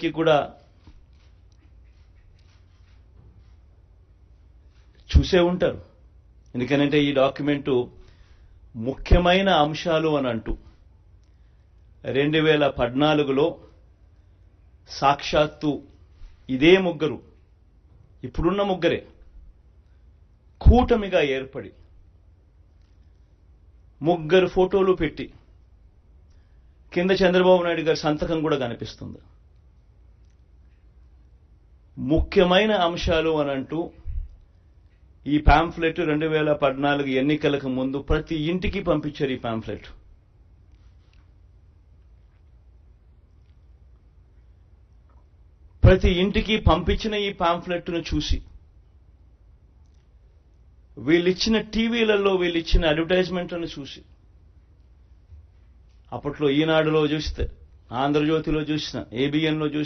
కూడా చూసే ఉంటారు. ఎందుకంటే ఈ డాక్యుమెంటు ముఖ్యమైన అంశాలు అని అంటూ 2014లో సాక్షాత్తు ఇదే ముగ్గురు, ఇప్పుడున్న ముగ్గురే కూటమిగా ఏర్పడి ముగ్గురు ఫోటోలు పెట్టి కింద చంద్రబాబు నాయుడు గారి సంతకం కూడా కనిపిస్తుంది. ముఖ్యమైన అంశాలు అని అంటూ ఈ పాంఫ్లెట్ 2014 ఎన్నికలకు ముందు ప్రతి ఇంటికి పంపించారు. ఈ పాంఫ్లెట్ ప్రతి ఇంటికి పంపించిన ఈ పాంఫ్లెట్ను చూసి వీళ్ళిచ్చిన టీవీలలో వీళ్ళిచ్చిన అడ్వర్టైజ్మెంట్లను చూసి, అప్పట్లో ఈనాడులో చూస్తే, ఆంధ్రజ్యోతిలో చూసిన, ఏబిఎన్లో చూసిన,